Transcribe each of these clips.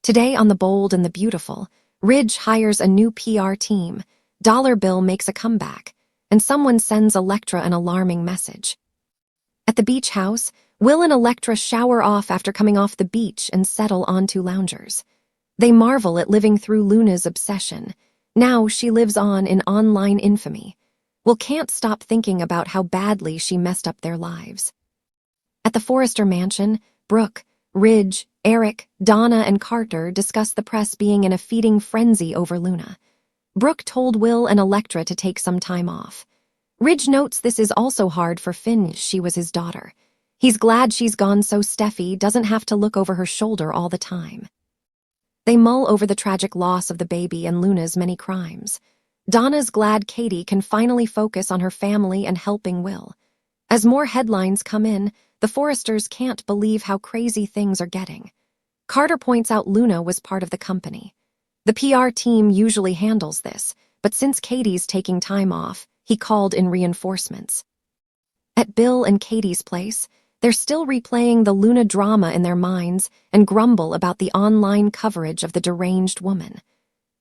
Today on The Bold and the Beautiful, Ridge hires a new PR team, Dollar Bill makes a comeback, and someone sends Electra an alarming message. At the beach house, Will and Electra shower off after coming off the beach and settle onto loungers. They marvel at living through Luna's obsession. Now she lives on in online infamy. Will can't stop thinking about how badly she messed up their lives. At the Forrester mansion, Brooke, Ridge, Eric, Donna, and Carter discuss the press being in a feeding frenzy over Luna. Brooke told Will and Electra to take some time off. Ridge notes this is also hard for Finn, she was his daughter. He's glad she's gone so Steffi doesn't have to look over her shoulder all the time. They mull over the tragic loss of the baby and Luna's many crimes. Donna's glad Katie can finally focus on her family and helping Will. As more headlines come in, the Forresters can't believe how crazy things are getting. Carter points out Luna was part of the company. The PR team usually handles this, but since Katie's taking time off, he called in reinforcements. At Bill and Katie's place, they're still replaying the Luna drama in their minds and grumble about the online coverage of the deranged woman.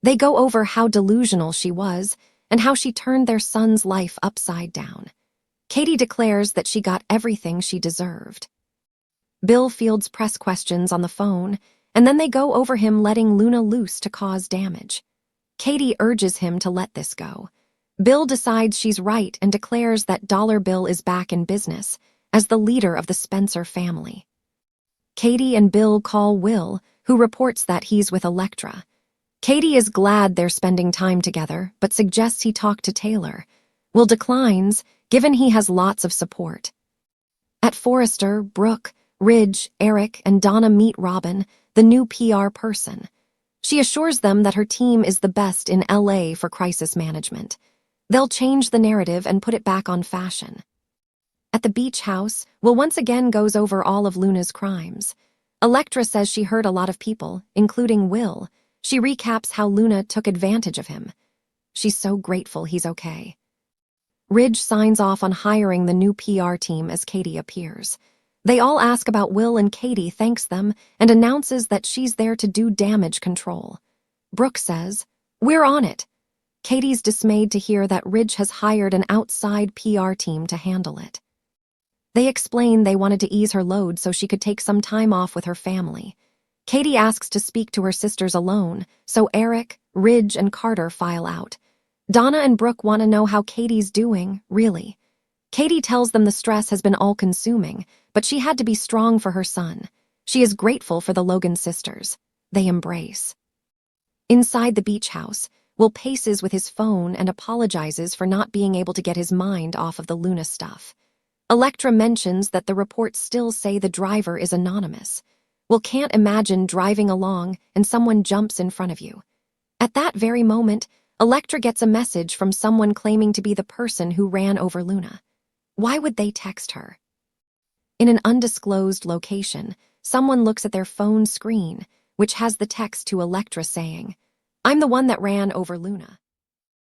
They go over how delusional she was and how she turned their son's life upside down. Katie declares that she got everything she deserved. Bill fields press questions on the phone, and then they go over him letting Luna loose to cause damage. Katie urges him to let this go. Bill decides she's right and declares that Dollar Bill is back in business as the leader of the Spencer family. Katie and Bill call Will, who reports that he's with Electra. Katie is glad they're spending time together, but suggests he talk to Taylor. Will declines, given he has lots of support. At Forrester, Brooke, Ridge, Eric, and Donna meet Robin, the new PR person. She assures them that her team is the best in LA for crisis management. They'll change the narrative and put it back on fashion. At the beach house, Will once again goes over all of Luna's crimes. Electra says she hurt a lot of people, including Will. She recaps how Luna took advantage of him. She's so grateful he's okay. Ridge signs off on hiring the new PR team as Katie appears. They all ask about Will and Katie thanks them and announces that she's there to do damage control. Brooke says, "We're on it." Katie's dismayed to hear that Ridge has hired an outside PR team to handle it. They explain they wanted to ease her load so she could take some time off with her family. Katie asks to speak to her sisters alone, so Eric, Ridge, and Carter file out. Donna and Brooke want to know how Katie's doing, really. Katie tells them the stress has been all-consuming, but she had to be strong for her son. She is grateful for the Logan sisters. They embrace. Inside the beach house, Will paces with his phone and apologizes for not being able to get his mind off of the Luna stuff. Electra mentions that the reports still say the driver is anonymous. Will can't imagine driving along and someone jumps in front of you. At that very moment, Electra gets a message from someone claiming to be the person who ran over Luna. Why would they text her? In an undisclosed location, someone looks at their phone screen, which has the text to Electra saying, "I'm the one that ran over Luna."